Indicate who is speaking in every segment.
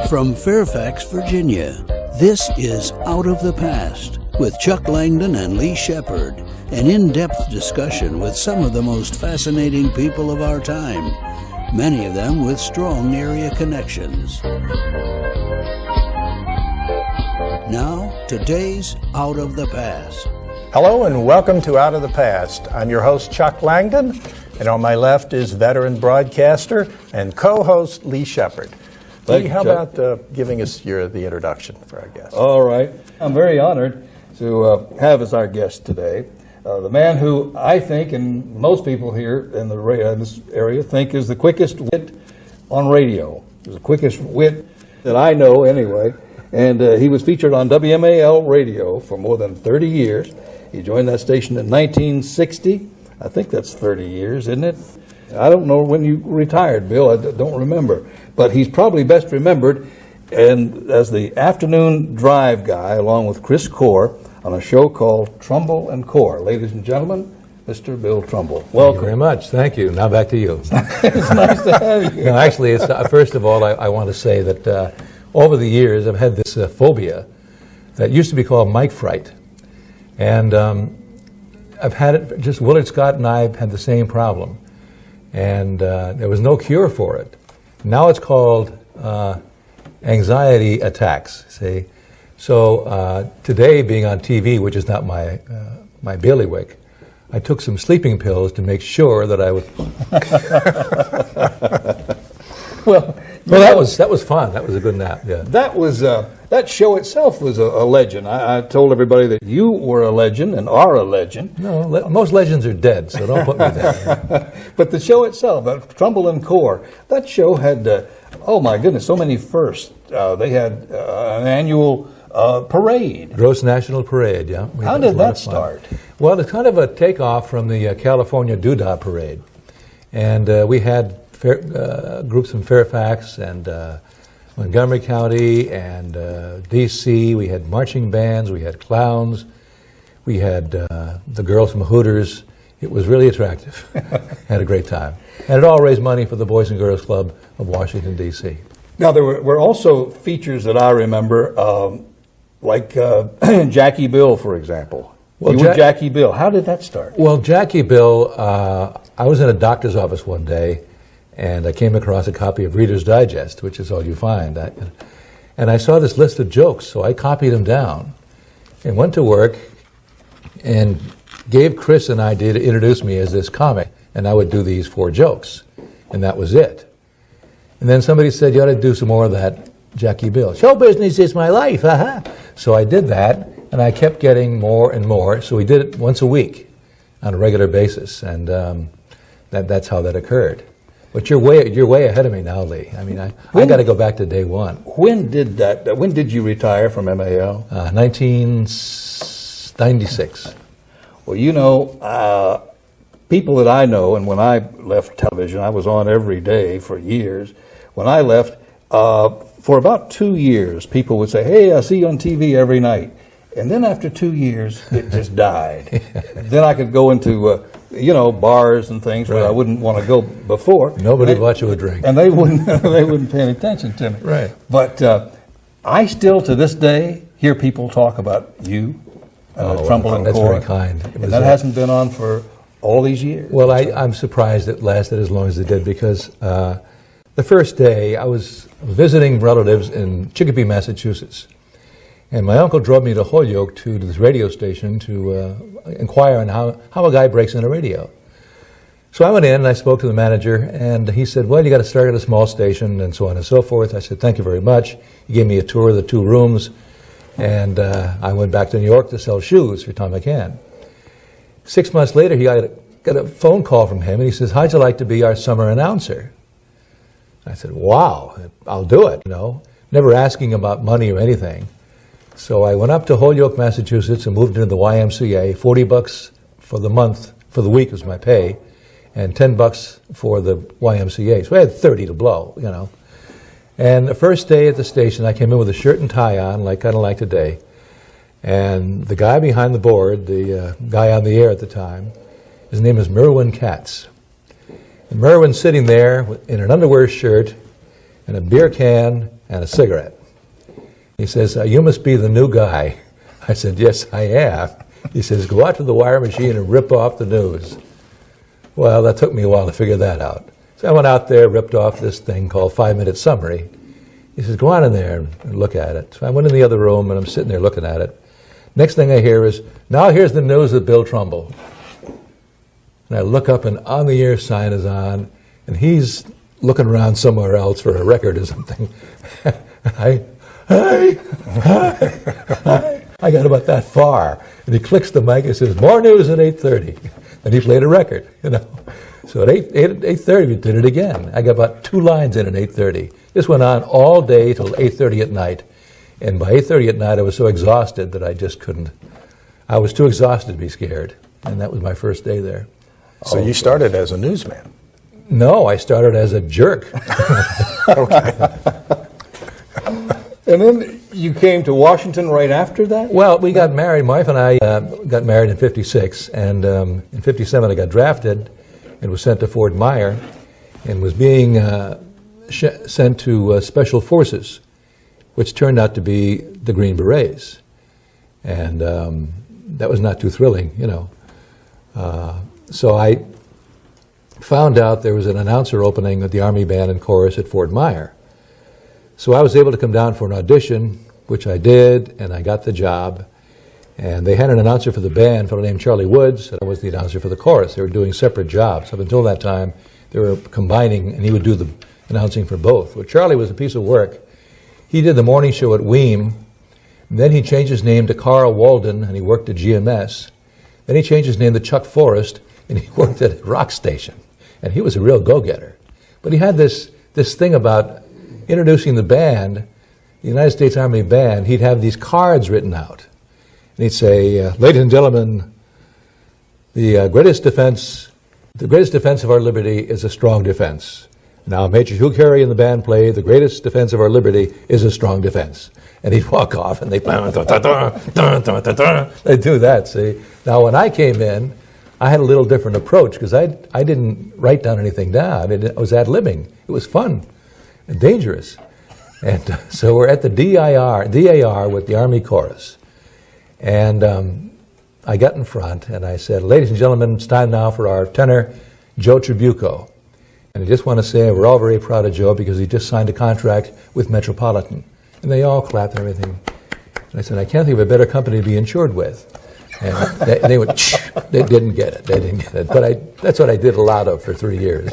Speaker 1: From Fairfax, Virginia, this is Out of the Past with Chuck Langdon and Lee Shephard, an in-depth discussion with some of the most fascinating people of our time, many of them with strong area connections. Now, today's Out of the Past.
Speaker 2: Hello and welcome to Out of the Past. I'm your host, Chuck Langdon, and on my left is veteran broadcaster and co-host Lee Shephard. Lee, how about giving us the introduction for our guest?
Speaker 3: All right. I'm very honored to have as our guest today the man who I think, and most people here in this area think, is the quickest wit on radio. He's the quickest wit that I know anyway. And he was featured on WMAL radio for more than 30 years. He joined that station in 1960. I think that's 30 years, isn't it? I don't know when you retired, Bill. I don't remember. But he's probably best remembered as the afternoon drive guy, along with Chris Core, on a show called Trumbull and Core. Ladies and gentlemen, Mr. Bill Trumbull. Welcome.
Speaker 4: Thank you very much. Thank you. Now back to you.
Speaker 3: It's nice to have you.
Speaker 4: No, actually, first of all, I want to say that over the years, I've had this phobia that used to be called mic fright. And I've had it, just Willard Scott and I have had the same problem. And there was no cure for it. Now it's called anxiety attacks, see? So today, being on TV, which is not my bailiwick, I took some sleeping pills to make sure that I would... Well, that was fun. That was a good nap, yeah.
Speaker 3: That show itself was a legend. I told everybody that you were a legend and are a legend.
Speaker 4: No, most legends are dead, so don't put me there.
Speaker 3: But the show itself, Trumbull and Core, that show had, oh my goodness, so many firsts. They had an annual parade.
Speaker 4: Gross National Parade, yeah.
Speaker 3: How did that start?
Speaker 4: Well, it's kind of a takeoff from the California Doodah Parade. And we had groups from Fairfax and Montgomery County and D.C. We had marching bands, we had clowns, we had the girls from Hooters. It was really attractive. Had a great time. And it all raised money for the Boys and Girls Club of Washington, D.C.
Speaker 3: Now, there were also features that I remember, like Jackie Bill, for example. Well, you were Jackie Bill. How did that start?
Speaker 4: Well, Jackie Bill, I was in a doctor's office one day, and I came across a copy of Reader's Digest, which is all you find. And I saw this list of jokes, so I copied them down and went to work and gave Chris an idea to introduce me as this comic, and I would do these 4 jokes, and that was it. And then somebody said, you ought to do some more of that Jackie Bill. Show business is my life, So I did that, and I kept getting more and more, so we did it once a week on a regular basis, and that's how that occurred. But you're way ahead of me now, Lee. I mean, I got to go back to day one.
Speaker 3: When did you retire from MAL?
Speaker 4: 1996.
Speaker 3: Well, you know, people that I know, and when I left television, I was on every day for years. When I left, for about 2 years, people would say, hey, I see you on TV every night. And then after 2 years, it just died. Then I could go into, bars and things where I wouldn't want to go before.
Speaker 4: Nobody would watch you a drink.
Speaker 3: And they wouldn't pay any attention to me.
Speaker 4: Right.
Speaker 3: But I still, to this day, hear people talk about you, Trumbull and Core.
Speaker 4: That's very kind.
Speaker 3: And that hasn't been on for all these years.
Speaker 4: Well, I'm surprised it lasted as long as it did, because the first day I was visiting relatives in Chicopee, Massachusetts. And my uncle drove me to Holyoke to this radio station to inquire on how a guy breaks in a radio. So I went in and I spoke to the manager, and he said, well, you got to start at a small station and so on and so forth. I said, thank you very much. He gave me a tour of the 2 rooms, and I went back to New York to sell shoes for Tom McCann. 6 months later, he got a phone call from him, and he says, how'd you like to be our summer announcer? I said, wow, I'll do it, never asking about money or anything. So I went up to Holyoke, Massachusetts, and moved into the YMCA. $40 for the month, for the week was my pay, and $10 for the YMCA. So I had 30 to blow, And the first day at the station, I came in with a shirt and tie on, kind of like today. And the guy behind the board, the guy on the air at the time, his name is Merwin Katz. And Merwin's sitting there in an underwear shirt and a beer can and a cigarette. He says, "You must be the new guy." I said, "Yes, I am." He says, "Go out to the wire machine and rip off the news." Well, that took me a while to figure that out. So I went out there, ripped off this thing called 5-minute summary. He says, "Go on in there and look at it." So I went in the other room, and I'm sitting there looking at it. Next thing I hear is, "Now here's the news of Bill Trumbull." And I look up, and on the air sign is on, and he's looking around somewhere else for a record or something. I got about that far. And he clicks the mic and says, "More news at 8:30. And he played a record, you know. So at 8:30, we did it again. I got about 2 lines in at 8:30. This went on all day till 8:30 at night. And by 8:30 at night, I was so exhausted that I just couldn't. I was too exhausted to be scared. And that was my first day there.
Speaker 2: So you started as a newsman?
Speaker 4: No, I started as a jerk.
Speaker 2: Okay.
Speaker 3: And then you came to Washington right after that?
Speaker 4: Well, we got married. My wife and I got married in '56, and in '57 I got drafted and was sent to Fort Myer and was being sent to Special Forces, which turned out to be the Green Berets. And that was not too thrilling, you know. So I found out there was an announcer opening at the Army Band and Chorus at Fort Myer. So I was able to come down for an audition, which I did, and I got the job. And they had an announcer for the band, a fellow named Charlie Woods, and I was the announcer for the chorus. They were doing separate jobs. Up until that time, they were combining, and he would do the announcing for both. Well, Charlie was a piece of work. He did the morning show at Weem. Then he changed his name to Carl Walden, and he worked at GMS. Then he changed his name to Chuck Forrest, and he worked at a rock station. And he was a real go-getter. But he had this thing about introducing the band, the United States Army Band. He'd have these cards written out. And he'd say, "Ladies and gentlemen, the greatest defense of our liberty is a strong defense. Now, Major Hugh Carey and the band play, the greatest defense of our liberty is a strong defense." And he'd walk off, and they'd do that, see. Now, when I came in, I had a little different approach, because I didn't write down anything down. I was ad-libbing. It was fun and dangerous. And so we're at the DAR with the Army Chorus. And I got in front, and I said, "Ladies and gentlemen, it's time now for our tenor, Joe Tribuco. And I just want to say we're all very proud of Joe because he just signed a contract with Metropolitan." And they all clapped and everything. And I said, "I can't think of a better company to be insured with." And they went, "Shh." They didn't get it. They didn't get it. But that's what I did a lot of for 3 years.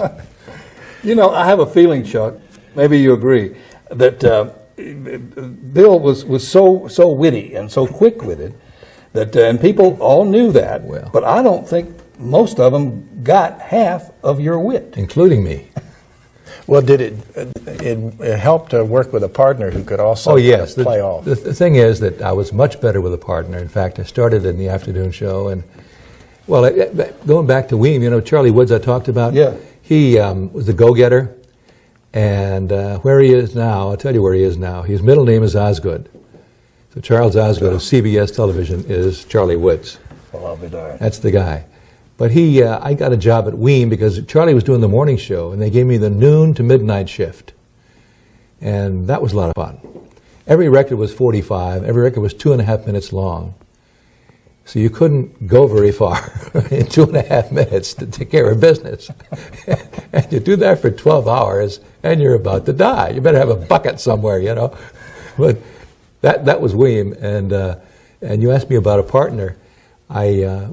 Speaker 3: You know, I have a feeling, Chuck, maybe you agree, that Bill was so witty and so quick-witted that, and people all knew that,
Speaker 4: Well.
Speaker 3: but I don't think most of them got half of your wit.
Speaker 4: Including me.
Speaker 2: Well, did it help to work with a partner who could also
Speaker 4: Oh, yes.
Speaker 2: play off?
Speaker 4: The thing is that I was much better with a partner. In fact, I started in the afternoon show. And, well, going back to Weem, you know, Charlie Woods I talked about?
Speaker 3: Yeah.
Speaker 4: He was a go-getter. And where he is now, I'll tell you where he is now. His middle name is Osgood. So Charles Osgood of CBS Television is Charlie Woods.
Speaker 3: Well, I'll be darned.
Speaker 4: That's the guy. But I got a job at Weem because Charlie was doing the morning show, and they gave me the noon to midnight shift. And that was a lot of fun. Every record was 45. Every record was 2.5 minutes long. So you couldn't go very far in 2.5 minutes to take care of business. And you do that for 12 hours, and you're about to die. You better have a bucket somewhere, you know. But that was Weem. And you asked me about a partner. I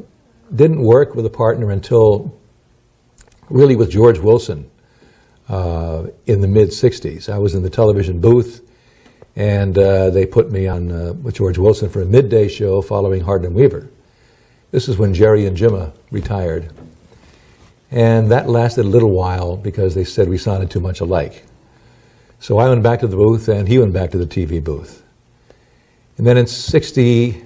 Speaker 4: didn't work with a partner until really with George Wilson in the mid-'60s. I was in the television booth, and they put me on with George Wilson for a midday show following Hardin and Weaver. This is when Jerry and Jimma retired. And that lasted a little while because they said we sounded too much alike. So I went back to the booth, and he went back to the TV booth. And then in '68,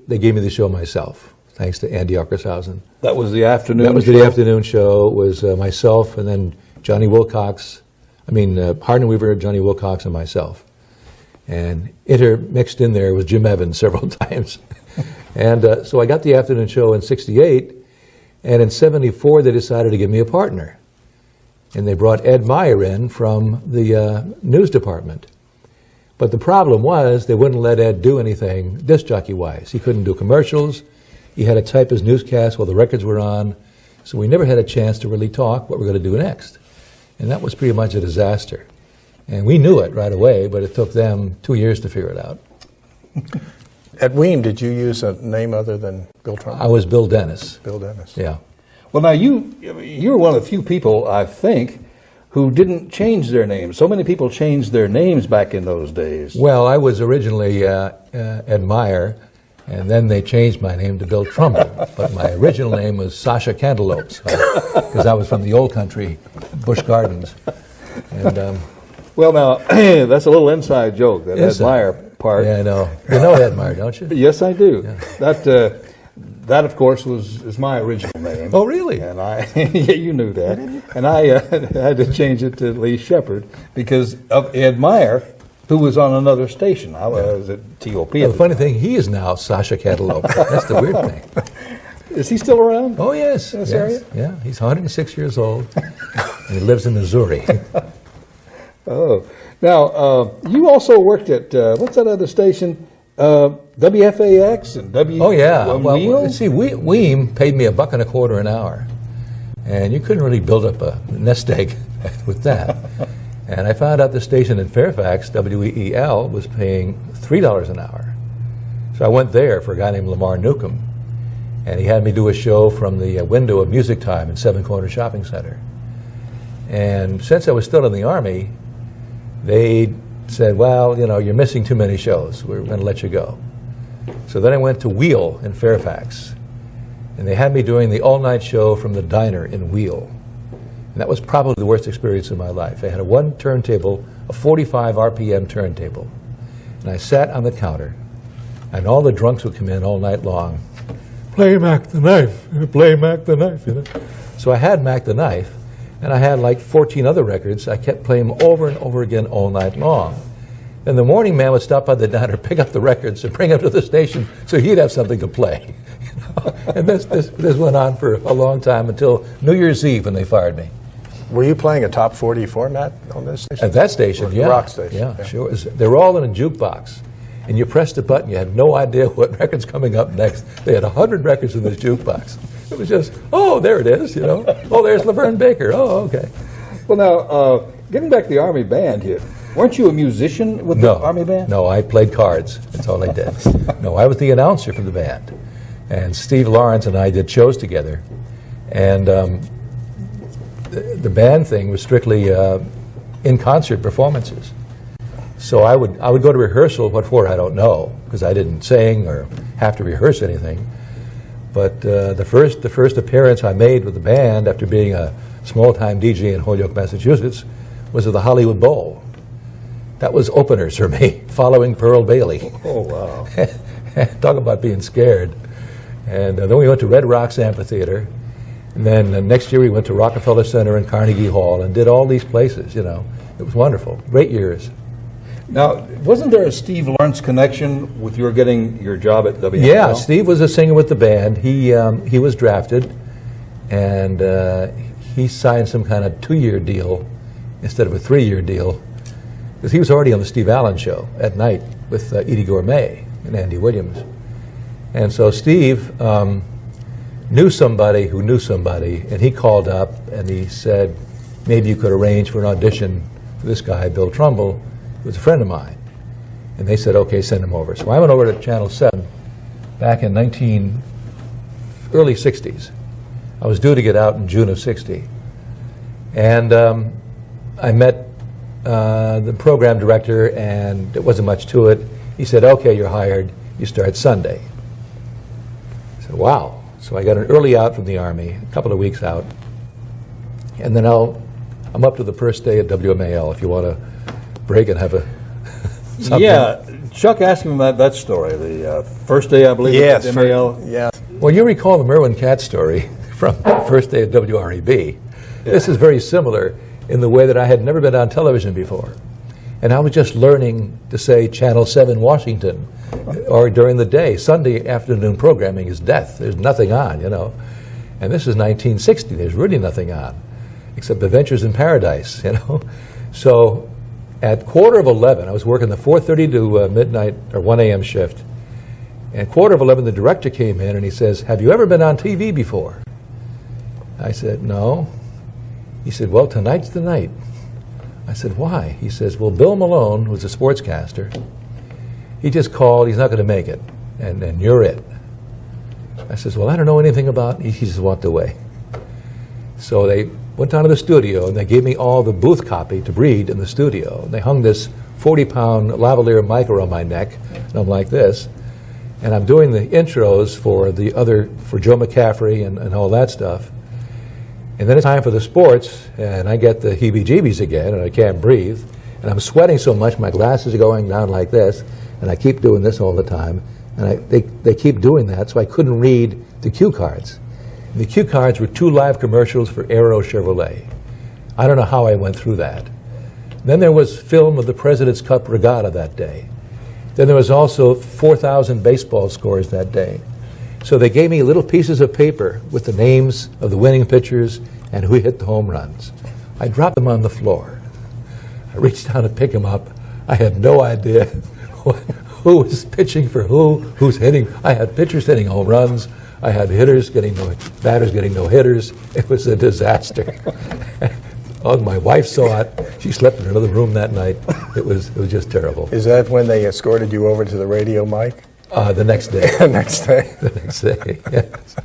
Speaker 4: they gave me the show myself, thanks to Andy Ockershausen.
Speaker 3: That was the afternoon
Speaker 4: That was
Speaker 3: show?
Speaker 4: the afternoon show. It was myself and then Johnny Wilcox. Hardin Weaver, Johnny Wilcox, and myself. And intermixed in there was Jim Evans several times. And so I got the afternoon show in '68, and in '74 they decided to give me a partner. And they brought Ed Meyer in from the news department. But the problem was they wouldn't let Ed do anything disc jockey-wise. He couldn't do commercials. He had to type his newscast while the records were on. So we never had a chance to really talk what we're going to do next. And that was pretty much a disaster. And we knew it right away, but it took them 2 years to figure it out.
Speaker 2: At Weem, did you use a name other than Bill Trumbull?
Speaker 4: I was Bill Dennis.
Speaker 2: Bill Dennis.
Speaker 4: Yeah.
Speaker 3: Well, now you're one of the few people, I think, who didn't change their names. So many people changed their names back in those days.
Speaker 4: Well, I was originally Ed Meyer, and then they changed my name to Bill Trumbull. But my original name was Sasha Cantaloupes, because I was from the old country, Busch Gardens. And
Speaker 3: well, now, that's a little inside joke, that Ed Meyer part.
Speaker 4: Yeah, I know. You know Ed Meyer, don't you?
Speaker 3: Yes, I do.
Speaker 4: Yeah.
Speaker 3: That, of course, is my original name.
Speaker 4: Oh, really?
Speaker 3: And yeah, you knew that. And I had to change it to Lee Shephard because of Ed Meyer, who was on another station. I was at TOP.
Speaker 4: Well, the funny thing, he is now Sasha Cantaloupe. That's the weird thing.
Speaker 3: Is he still around?
Speaker 4: Oh, yes.
Speaker 3: In this
Speaker 4: yes.
Speaker 3: area?
Speaker 4: Yeah, he's 106 years old, and he lives in Missouri.
Speaker 3: Oh. Now, you also worked at, what's that other station? WFAX and W.
Speaker 4: Oh, yeah.
Speaker 3: Wheel?
Speaker 4: See, Weem paid me $1.25 an hour, and you couldn't really build up a nest egg with that. And I found out the station in Fairfax, WEEL, was paying $3 an hour. So I went there for a guy named Lamar Newcomb, and he had me do a show from the window of Music Time in Seven Corners Shopping Center. And since I was still in the Army, they said, well, you know, you're missing too many shows. We're going to let you go. So then I went to Wheel in Fairfax, and they had me doing the all-night show from the diner in Wheel. And that was probably the worst experience of my life. They had one turntable, a 45 RPM turntable, and I sat on the counter, and all the drunks would come in all night long. Play Mac the Knife, play Mac the Knife, you know. So I had Mac the Knife, and I had like 14 other records. I kept playing them over and over again all night long. Then the morning man would stop by the diner, pick up the records, and bring them to the station so he'd have something to play. You know? And this went on for a long time until New Year's Eve when they fired me.
Speaker 2: Were you playing a top 40 format on this station?
Speaker 4: At that station, yeah.
Speaker 2: Rock station.
Speaker 4: Yeah, sure. They were all in a jukebox. And you pressed a button, you had no idea what record's coming up next. They had 100 records in this jukebox. It was just, oh, there it is, you know. Oh, there's Laverne Baker. Oh, okay.
Speaker 3: Well, now, getting back to the Army Band here, weren't you a musician with the Army Band?
Speaker 4: No, I played cards. That's all I did. No, I was the announcer for the band. And Steve Lawrence and I did shows together. And the band thing was strictly in-concert performances. So I would go to rehearsal. What for? I don't know, because I didn't sing or have to rehearse anything. But the first appearance I made with the band after being a small-time DJ in Holyoke, Massachusetts, was at the Hollywood Bowl. That was openers for me, following Pearl Bailey.
Speaker 3: Oh, wow.
Speaker 4: Talk about being scared. And then we went to Red Rocks Amphitheater. And then next year we went to Rockefeller Center and Carnegie Hall and did all these places, you know. It was wonderful. Great years.
Speaker 3: Now, wasn't there a Steve Lawrence connection with your getting your job at WFL?
Speaker 4: Yeah, Steve was a singer with the band. He was drafted, and he signed some kind of 2-year deal instead of a 3-year deal, because he was already on the Steve Allen Show at night with Edie Gourmet and Andy Williams. And so Steve knew somebody who knew somebody, and he called up and he said, maybe you could arrange for an audition for this guy, Bill Trumbull, who was a friend of mine. And they said, okay, send him over. So I went over to Channel 7 back in early 60s. I was due to get out in June of 60. And I met the program director, and there wasn't much to it. He said, okay, you're hired. You start Sunday. I said, wow. So I got an early out from the Army, a couple of weeks out. And then I'm up to the first day at WMAL if you want to break and have a something.
Speaker 3: Yeah, Chuck asked me about that story, the first day, I believe,
Speaker 2: Yes,
Speaker 3: at MAL.
Speaker 2: yeah.
Speaker 4: Well, you recall the Merwin Katz story from the first day at WREB. This is very similar in the way that I had never been on television before. And I was just learning to say Channel 7 Washington, or during the day. Sunday afternoon programming is death. There's nothing on, you know. And this is 1960. There's really nothing on, except Adventures in Paradise, you know. So at 11:15, I was working the 4:30 to midnight or 1 a.m. shift. And 11:15, the director came in and he says, "Have you ever been on TV before?" I said, "No." He said, "Well, tonight's the night." I said, "Why?" He says, "Well, Bill Malone, who's a sportscaster, he just called, he's not going to make it, and you're it." I says, "Well, I don't know anything about," he just walked away. So they went down to the studio and they gave me all the booth copy to read in the studio. And they hung this 40-pound lavalier mic around my neck, and I'm like this. And I'm doing the intros for Joe McCaffrey and all that stuff. And then it's time for the sports, and I get the heebie-jeebies again, and I can't breathe. And I'm sweating so much, my glasses are going down like this, and I keep doing this all the time. And they keep doing that, so I couldn't read the cue cards. And the cue cards were 2 live commercials for Aero Chevrolet. I don't know how I went through that. Then there was film of the President's Cup Regatta that day. Then there was also 4,000 baseball scores that day. So they gave me little pieces of paper with the names of the winning pitchers and who hit the home runs. I dropped them on the floor. I reached down to pick them up. I had no idea who was pitching for who's hitting. I had pitchers hitting home runs. I had batters getting no hitters. It was a disaster. Oh, my wife saw it. She slept in another room that night. It was just terrible.
Speaker 2: Is that when they escorted you over to the radio mic?
Speaker 4: The next day.
Speaker 2: The next day.
Speaker 4: The next day, yes.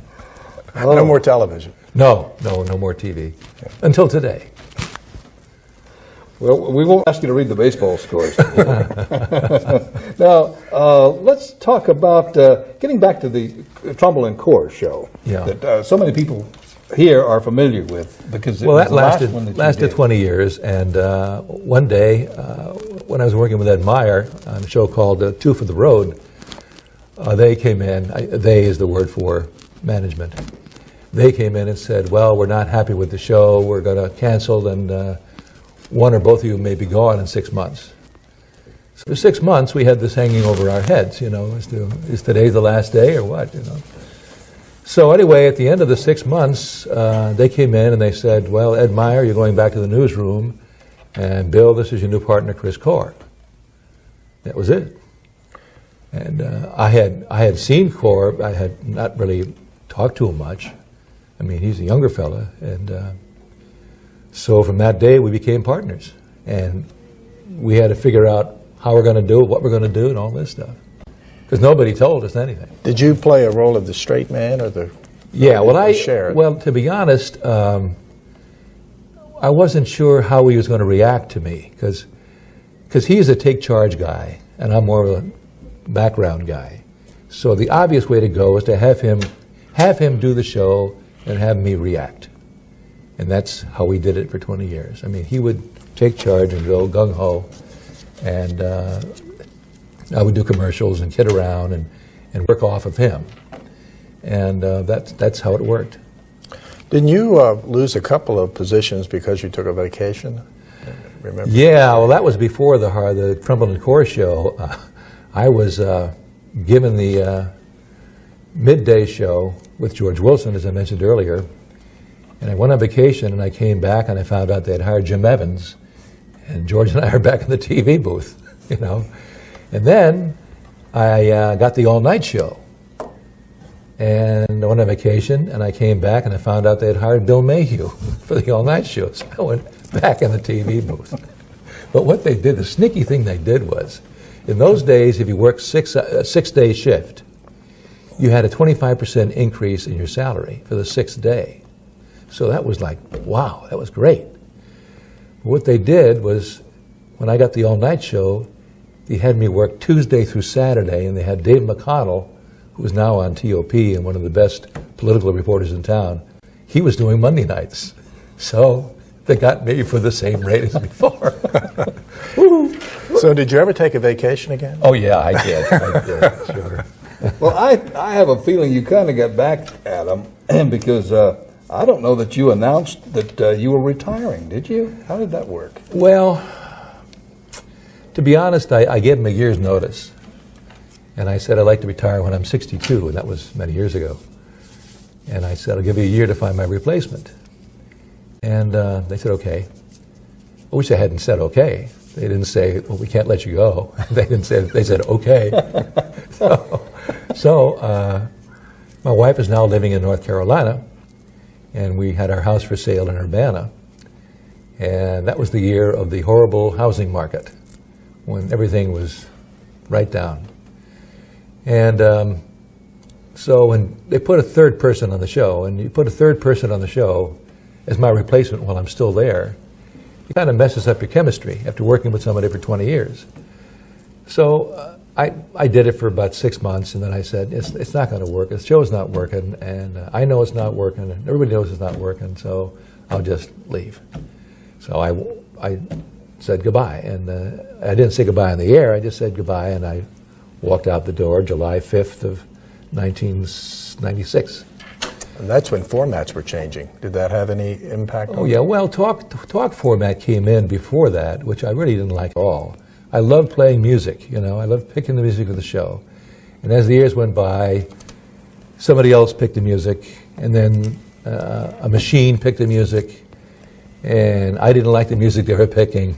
Speaker 2: No more television.
Speaker 4: No more TV. Until today.
Speaker 3: Well, we won't ask you to read the baseball scores. Now, let's talk about getting back to the Trumbull and Core show that so many people here are familiar with, because it was
Speaker 4: that
Speaker 3: the last one that
Speaker 4: lasted 20 years, and one day when I was working with Ed Meyer on a show called Two for the Road, they came in. They is the word for management. They came in and said, "Well, we're not happy with the show. We're going to cancel, and one or both of you may be gone in 6 months." So for 6 months, we had this hanging over our heads, you know, is today the last day or what, you know? So anyway, at the end of the 6 months, they came in and they said, "Well, Ed Meyer, you're going back to the newsroom, and Bill, this is your new partner, Chris Core." That was it. And I had seen Core. I had not really talked to him much. I mean, he's a younger fella, and so from that day we became partners, and we had to figure out how we're going to do it, what we're going to do, and all this stuff, because nobody told us anything.
Speaker 2: Did you play a role of the straight man or the?
Speaker 4: Yeah,
Speaker 2: share?
Speaker 4: Well, to be honest, I wasn't sure how he was going to react to me, because he's a take charge guy, and I'm more of a background guy. So the obvious way to go is to have him do the show and have me react. And that's how we did it for 20 years. I mean, he would take charge and go gung-ho, and I would do commercials and kid around and work off of him. And that's how it worked.
Speaker 2: Didn't you lose a couple of positions because you took a vacation? Remember?
Speaker 4: Yeah, well, that was before the Trumbull and Core show. I was given the midday show with George Wilson, as I mentioned earlier, and I went on vacation, and I came back, and I found out they had hired Jim Evans, and George and I are back in the TV booth, you know. And then I got the all-night show, and I went on vacation, and I came back, and I found out they had hired Bill Mayhew for the all-night show, so I went back in the TV booth. But what they did, the sneaky thing they did was, in those days, if you worked a six-day shift, you had a 25% increase in your salary for the 6th day. So that was like, wow, that was great. But what they did was, when I got the all-night show, they had me work Tuesday through Saturday, and they had Dave McConnell, who is now on TOP and one of the best political reporters in town. He was doing Monday nights. So they got me for the same rate as before.
Speaker 2: So did you ever take a vacation again?
Speaker 4: Oh, yeah, I did, sure.
Speaker 3: Well, I have a feeling you kind of got back at him because I don't know that you announced that you were retiring, did you? How did that work?
Speaker 4: Well, To be honest, I gave him a year's notice. And I said I'd like to retire when I'm 62, and that was many years ago. And I said, I'll give you a year to find my replacement. And they said, okay. I wish they hadn't said okay. They didn't say, well, we can't let you go. They said, okay. So my wife is now living in North Carolina, and we had our house for sale in Urbana. And that was the year of the horrible housing market, when everything was right down. And so when they put a third person on the show, and you put a third person on the show as my replacement while I'm still there, it kind of messes up your chemistry after working with somebody for 20 years. So I did it for about 6 months, and then I said, it's not going to work. The show's not working, and I know it's not working, and everybody knows it's not working, so I'll just leave. So I said goodbye, and I didn't say goodbye on the air. I just said goodbye, and I walked out the door July 5th of 1996.
Speaker 2: And that's when formats were changing. Did that have any impact on
Speaker 4: Oh, yeah. Well, talk format came in before that, which I really didn't like at all. I loved playing music, you know. I loved picking the music of the show. And as the years went by, somebody else picked the music, and then a machine picked the music, and I didn't like the music they were picking.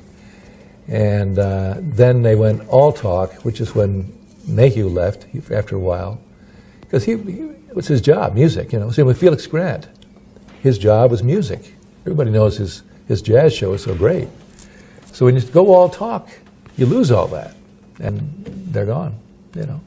Speaker 4: And then they went all talk, which is when Mayhew left after a while, because it was his job, music, you know. Same with Felix Grant. His job was music. Everybody knows his jazz show is so great. So when you go all talk, you lose all that, and they're gone, you know.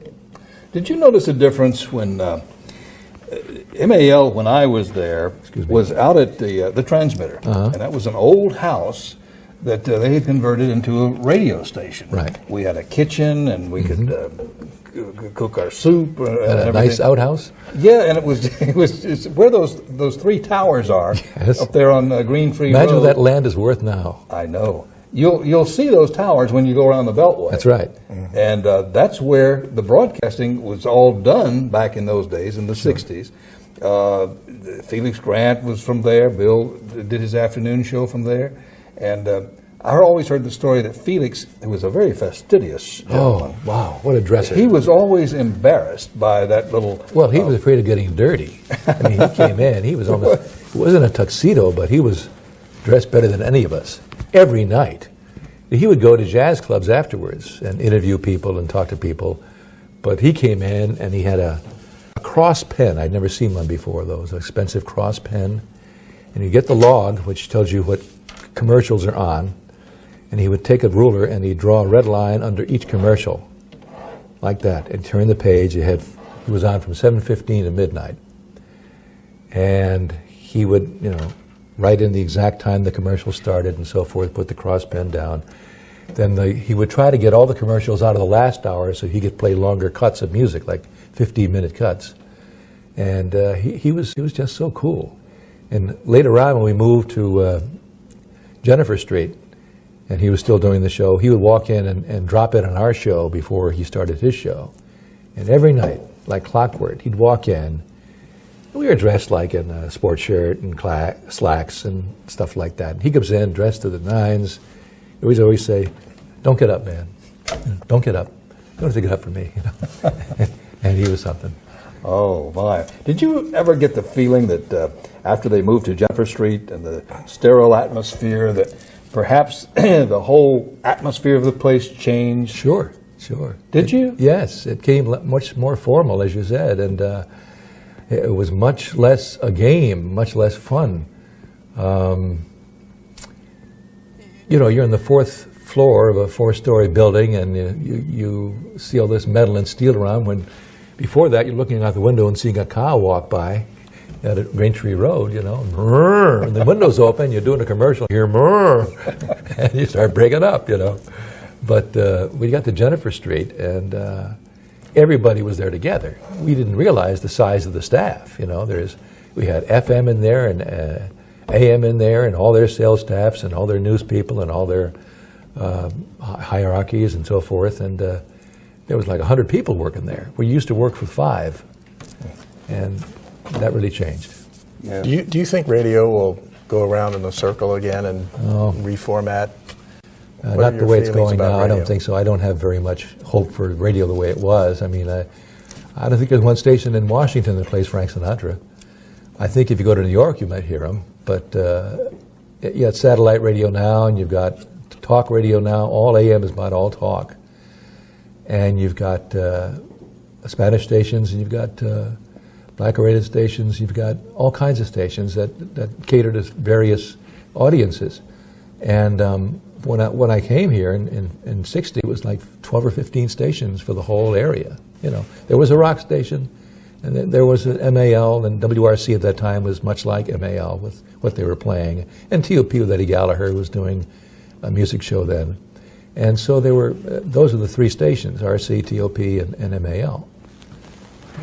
Speaker 3: Did you notice a difference when MAL, when I was there, was out at the transmitter, and that was an old house that they had converted into a radio station.
Speaker 4: Right.
Speaker 3: We had a kitchen, and we could cook our soup.
Speaker 4: And a nice outhouse.
Speaker 3: Yeah, and it was where those three towers are,
Speaker 4: Yes.
Speaker 3: up there on Green Free
Speaker 4: Imagine
Speaker 3: Road.
Speaker 4: what that land is worth now.
Speaker 3: I know. You'll see those towers when you go around the Beltway.
Speaker 4: That's right.
Speaker 3: And that's where the broadcasting was all done back in those days, in the 60s. Felix Grant was from there. Bill did his afternoon show from there. And I always heard the story that Felix was a very fastidious gentleman.
Speaker 4: Oh, wow. What a dresser.
Speaker 3: He was always embarrassed by that little...
Speaker 4: Well, he was afraid of getting dirty. I mean, he came in, he was almost, it wasn't a tuxedo, but he was dressed better than any of us every night. He would go to jazz clubs afterwards and interview people and talk to people, but he came in and he had a cross pen. I'd never seen one before, those expensive cross pen. And you get the log, which tells you what commercials are on, and he would take a ruler and he'd draw a red line under each commercial, like that, and turn the page. He was on from 7:15 to midnight. And he would, you know, write in the exact time the commercial started and so forth, put the cross pen down. Then he would try to get all the commercials out of the last hour so he could play longer cuts of music, like 15-minute cuts. And he was just so cool. And later on, when we moved to Jennifer Street, and he was still doing the show, he would walk in and drop in on our show before he started his show. And every night, like clockwork, he'd walk in. We were dressed like in a sports shirt and slacks and stuff like that. He comes in dressed to the nines. He would always say, "Don't get up, man. Don't get up. You don't have to get up for me." You know? And he was something.
Speaker 3: Oh, my. Did you ever get the feeling that after they moved to Jennifer Street and the sterile atmosphere, that perhaps the whole atmosphere of the place changed?
Speaker 4: Sure.
Speaker 3: Did you?
Speaker 4: Yes. It came much more formal, as you said, and it was much less a game, much less fun. You know, you're on the fourth floor of a four-story building, and you see all this metal and steel around, when before that you're looking out the window and seeing a cow walk by at Raintree Road, you know, and the window's open, you're doing a commercial, you hear, and you start breaking up, you know. But we got to Jennifer Street, and everybody was there together. We didn't realize the size of the staff, you know. We had FM in there and AM in there, and all their sales staffs and all their news people and all their hierarchies and so forth, and there was like 100 people working there. We used to work for 5, and that really changed.
Speaker 3: Yeah.
Speaker 2: Do you think radio will go around in a circle again and reformat? What
Speaker 4: Not
Speaker 2: are
Speaker 4: the
Speaker 2: your
Speaker 4: way it's
Speaker 2: feelings
Speaker 4: going
Speaker 2: about
Speaker 4: now. I
Speaker 2: radio?
Speaker 4: don't think so. I don't have very much hope for radio the way it was. I mean, I don't think there's one station in Washington that plays Frank Sinatra. I think if you go to New York, you might hear him. But you got satellite radio now, and you've got talk radio now. All AM is about all talk. And you've got Spanish stations, and you've got black-rated stations. You've got all kinds of stations that cater to various audiences. And when I came here in '60, it was like 12 or 15 stations for the whole area. You know, there was a rock station, and then there was an MAL, and WRC at that time was much like MAL with what they were playing, and TOP with Eddie Gallagher was doing a music show then. And so there were those are the three stations: RC, TOP, and MAL,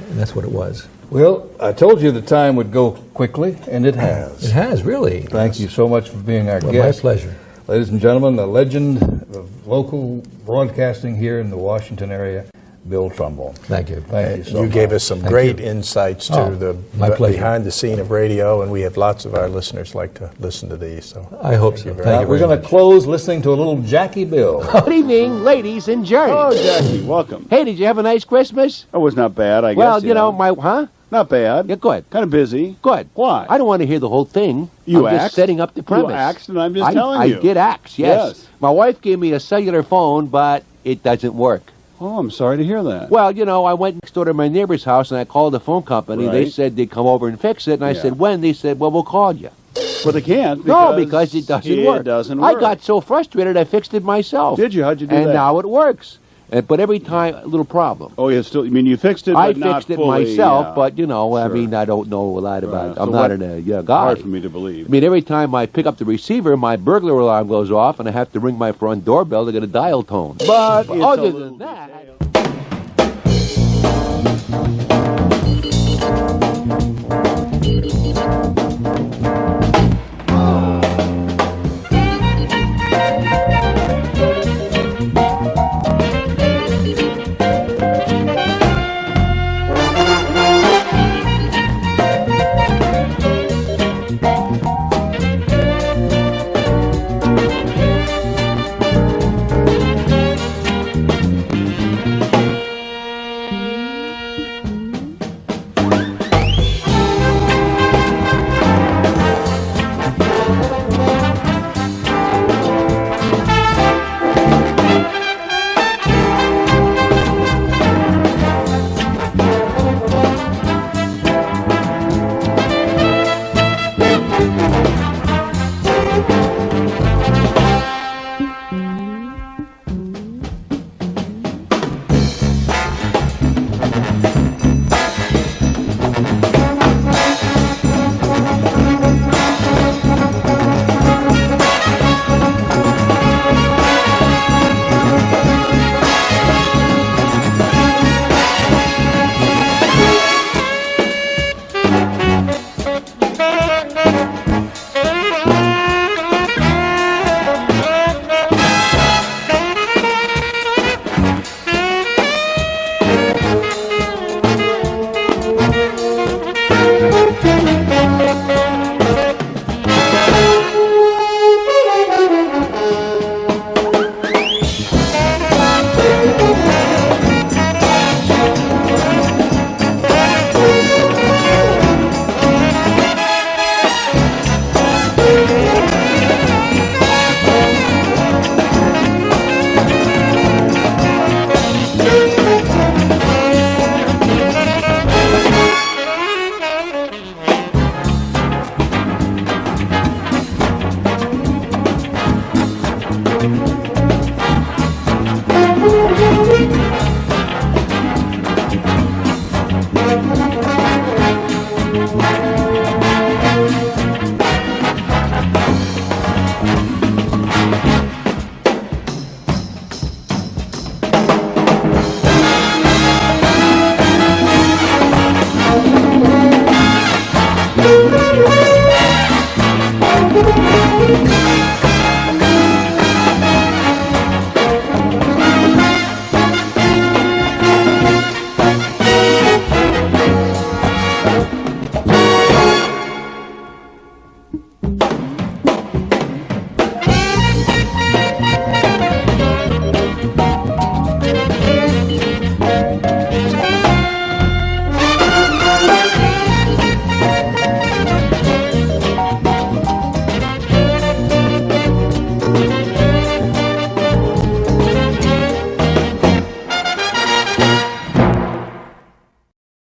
Speaker 4: and that's what it was.
Speaker 3: Well, I told you the time would go quickly, and it has.
Speaker 4: It has, really.
Speaker 3: Thank you so much for being our
Speaker 4: Well,
Speaker 3: guest.
Speaker 4: my pleasure.
Speaker 3: Ladies and gentlemen, the legend of local broadcasting here in the Washington area, Bill Trumbull.
Speaker 4: Thank you.
Speaker 3: Thank you so much.
Speaker 2: You gave us some
Speaker 4: Thank
Speaker 2: great
Speaker 4: you.
Speaker 2: insights to
Speaker 4: Oh,
Speaker 2: the
Speaker 4: my pleasure.
Speaker 2: behind the scene of radio, and we have lots of our listeners like to listen to these. So
Speaker 4: I hope so.
Speaker 2: very
Speaker 4: Thank you
Speaker 3: We're
Speaker 4: very
Speaker 3: going to
Speaker 4: much.
Speaker 3: close listening to a little Jackie Bill.
Speaker 5: Good evening, ladies and
Speaker 6: Oh,
Speaker 5: germs.
Speaker 6: Jackie, welcome.
Speaker 5: Hey, did you have a nice Christmas?
Speaker 6: It was not bad, I guess.
Speaker 5: Well, you know, not bad.
Speaker 6: Yeah,
Speaker 5: Good.
Speaker 6: kind of busy.
Speaker 5: Good.
Speaker 6: Why?
Speaker 5: I don't want to hear the whole thing.
Speaker 6: You
Speaker 5: I'm
Speaker 6: axed?
Speaker 5: just setting up the premise.
Speaker 6: You axed, and I'm just telling you.
Speaker 5: I did axe, yes.
Speaker 6: Yes.
Speaker 5: My wife gave me a cellular phone, but it doesn't work.
Speaker 6: Oh, I'm sorry to hear that.
Speaker 5: Well, you know, I went next door to my neighbor's house, and I called the phone company. They
Speaker 6: Right.
Speaker 5: said they'd come over and fix it, and I
Speaker 6: Yeah.
Speaker 5: said, when? They said, well, we'll call you.
Speaker 6: Well, they can't.
Speaker 5: No, because it doesn't work.
Speaker 6: It doesn't
Speaker 5: I
Speaker 6: work.
Speaker 5: got so frustrated, I fixed it myself.
Speaker 6: Did you? How'd you do
Speaker 5: and
Speaker 6: that?
Speaker 5: now it works. But every time, a little problem.
Speaker 6: Oh, yeah, still. I mean, you fixed it,
Speaker 5: I
Speaker 6: but not
Speaker 5: fixed it
Speaker 6: fully,
Speaker 5: myself,
Speaker 6: yeah.
Speaker 5: but, you know, I
Speaker 6: Sure.
Speaker 5: mean, I don't know a lot about it. I'm
Speaker 6: So
Speaker 5: not
Speaker 6: what-
Speaker 5: a guy.
Speaker 6: Hard for me to believe.
Speaker 5: I mean, every time I pick up the receiver, my burglar alarm goes off, and I have to ring my front doorbell to get a dial tone.
Speaker 6: But it's
Speaker 5: other
Speaker 6: a
Speaker 5: than
Speaker 6: little
Speaker 5: that...